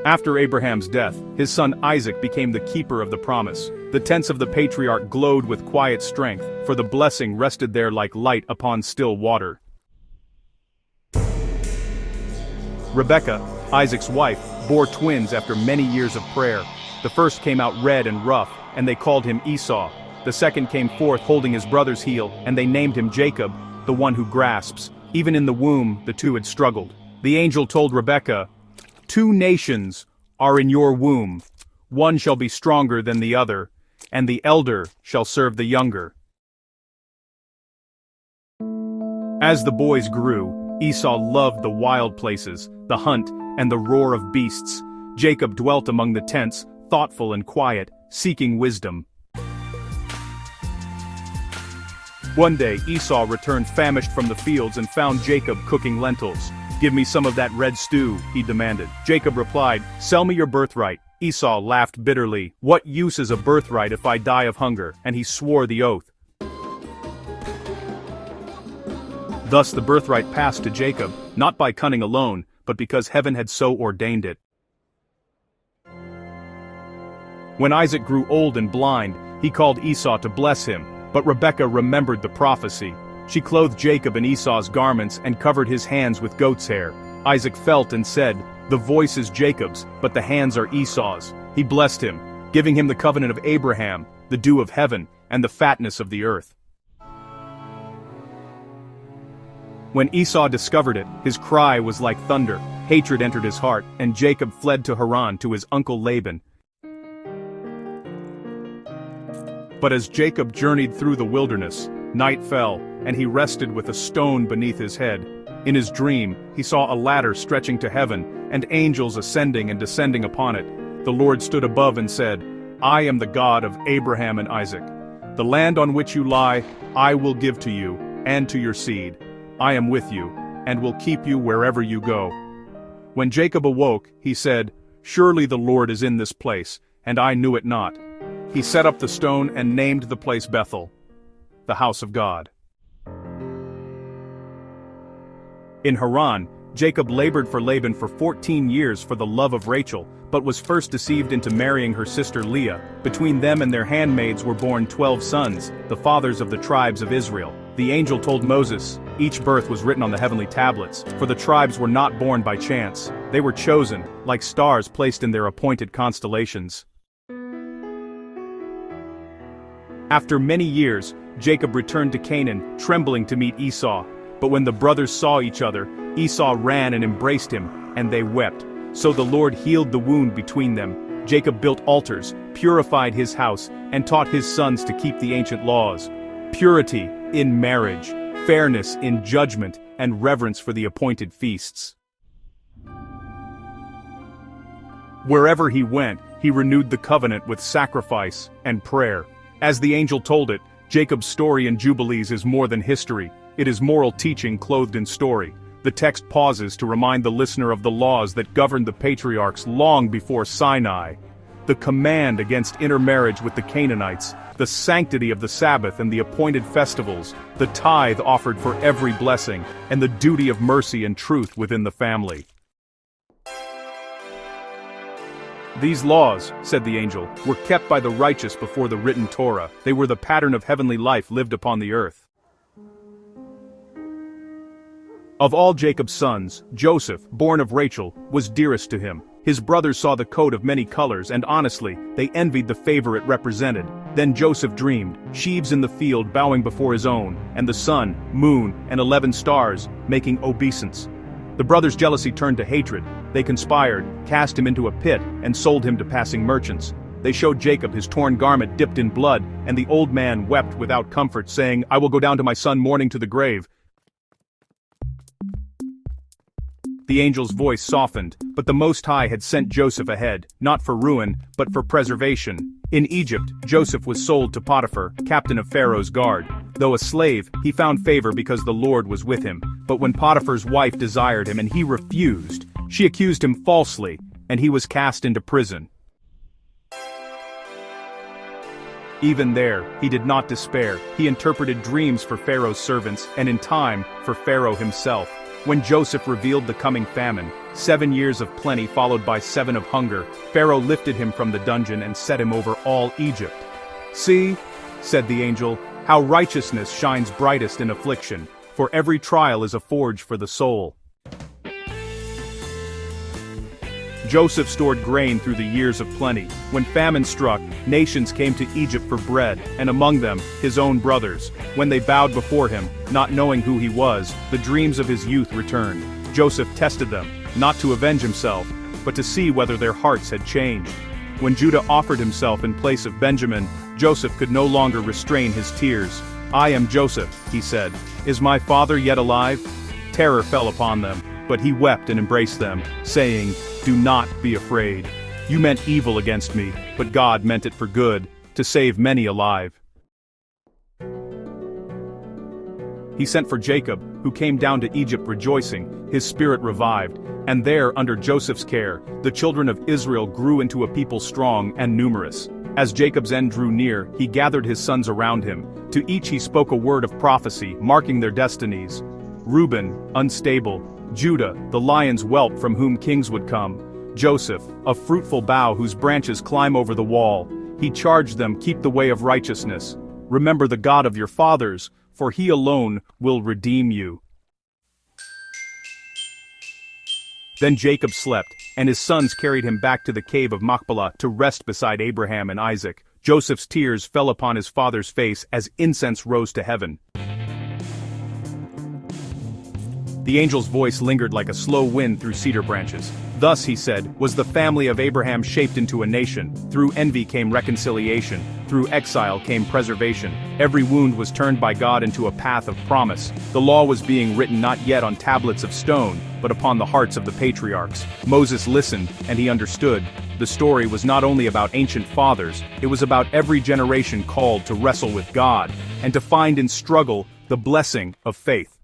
After Abraham's death, his son Isaac became the keeper of the promise. The tents of the patriarch glowed with quiet strength, for the blessing rested there like light upon still water. Rebekah, Isaac's wife, bore twins after many years of prayer. The first came out red and rough, and they called him Esau. The second came forth holding his brother's heel, and they named him Jacob, the one who grasps. Even in the womb, the two had struggled. The angel told Rebekah, "Two nations are in your womb. One shall be stronger than the other, and the elder shall serve the younger." As the boys grew, Esau loved the wild places, the hunt, and the roar of beasts. Jacob dwelt among the tents, thoughtful and quiet, seeking wisdom. One day Esau returned famished from the fields and found Jacob cooking lentils. "Give me some of that red stew," he demanded. Jacob replied, "Sell me your birthright." Esau laughed bitterly. "What use is a birthright if I die of hunger?" And he swore the oath. Thus the birthright passed to Jacob, not by cunning alone, but because heaven had so ordained it. When Isaac grew old and blind, he called Esau to bless him, but Rebekah remembered the prophecy. She clothed Jacob in Esau's garments and covered his hands with goat's hair. Isaac felt and said, "The voice is Jacob's, but the hands are Esau's." He blessed him, giving him the covenant of Abraham, the dew of heaven, and the fatness of the earth. When Esau discovered it, his cry was like thunder. Hatred entered his heart, and Jacob fled to Haran to his uncle Laban. But as Jacob journeyed through the wilderness, night fell, and he rested with a stone beneath his head. In his dream, he saw a ladder stretching to heaven, and angels ascending and descending upon it. The Lord stood above and said, "I am the God of Abraham and Isaac. The land on which you lie, I will give to you, and to your seed. I am with you, and will keep you wherever you go." When Jacob awoke, he said, "Surely the Lord is in this place, and I knew it not." He set up the stone and named the place Bethel, the house of God. In Haran, Jacob labored for Laban for 14 years for the love of Rachel, but was first deceived into marrying her sister Leah. Between them and their handmaids were born 12 sons, the fathers of the tribes of Israel. The angel told Moses, each birth was written on the heavenly tablets, for the tribes were not born by chance. They were chosen, like stars placed in their appointed constellations. After many years, Jacob returned to Canaan, trembling to meet Esau. But when the brothers saw each other, Esau ran and embraced him, and they wept. So the Lord healed the wound between them. Jacob built altars, purified his house, and taught his sons to keep the ancient laws. Purity in marriage, fairness in judgment, and reverence for the appointed feasts. Wherever he went, he renewed the covenant with sacrifice and prayer. As the angel told it, Jacob's story in Jubilees is more than history. It is moral teaching clothed in story. The text pauses to remind the listener of the laws that governed the patriarchs long before Sinai. The command against intermarriage with the Canaanites, the sanctity of the Sabbath and the appointed festivals, the tithe offered for every blessing, and the duty of mercy and truth within the family. "These laws," said the angel, "were kept by the righteous before the written Torah. They were the pattern of heavenly life lived upon the earth." Of all Jacob's sons, Joseph, born of Rachel, was dearest to him. His brothers saw the coat of many colors, and honestly, they envied the favor it represented. Then Joseph dreamed, sheaves in the field bowing before his own, and the sun, moon, and 11 stars, making obeisance. The brothers' jealousy turned to hatred. They conspired, cast him into a pit, and sold him to passing merchants. They showed Jacob his torn garment dipped in blood, and the old man wept without comfort, saying, "I will go down to my son mourning to the grave." The angel's voice softened, but the Most High had sent Joseph ahead, not for ruin, but for preservation. In Egypt, Joseph was sold to Potiphar, captain of Pharaoh's guard. Though a slave, he found favor because the Lord was with him. But when Potiphar's wife desired him and he refused, she accused him falsely, and he was cast into prison. Even there, he did not despair. He interpreted dreams for Pharaoh's servants, and in time, for Pharaoh himself. When Joseph revealed the coming famine, 7 years of plenty followed by 7 of hunger, Pharaoh lifted him from the dungeon and set him over all Egypt. "See," said the angel, "how righteousness shines brightest in affliction, for every trial is a forge for the soul." Joseph stored grain through the years of plenty. When famine struck, nations came to Egypt for bread, and among them, his own brothers. When they bowed before him, not knowing who he was, the dreams of his youth returned. Joseph tested them, not to avenge himself, but to see whether their hearts had changed. When Judah offered himself in place of Benjamin, Joseph could no longer restrain his tears. "I am Joseph," he said. "Is my father yet alive?" Terror fell upon them, but he wept and embraced them, saying, "Do not be afraid. You meant evil against me, but God meant it for good, to save many alive." He sent for Jacob, who came down to Egypt rejoicing, his spirit revived, and there, under Joseph's care, the children of Israel grew into a people strong and numerous. As Jacob's end drew near, he gathered his sons around him. To each he spoke a word of prophecy, marking their destinies. Reuben, unstable; Judah, the lion's whelp from whom kings would come; Joseph, a fruitful bough whose branches climb over the wall. He charged them, "Keep the way of righteousness. Remember the God of your fathers, for he alone will redeem you." Then Jacob slept, and his sons carried him back to the cave of Machpelah to rest beside Abraham and Isaac. Joseph's tears fell upon his father's face as incense rose to heaven. The angel's voice lingered like a slow wind through cedar branches. "Thus," he said, "was the family of Abraham shaped into a nation. Through envy came reconciliation. Through exile came preservation. Every wound was turned by God into a path of promise. The law was being written not yet on tablets of stone, but upon the hearts of the patriarchs." Moses listened, and he understood. The story was not only about ancient fathers, it was about every generation called to wrestle with God, and to find in struggle the blessing of faith.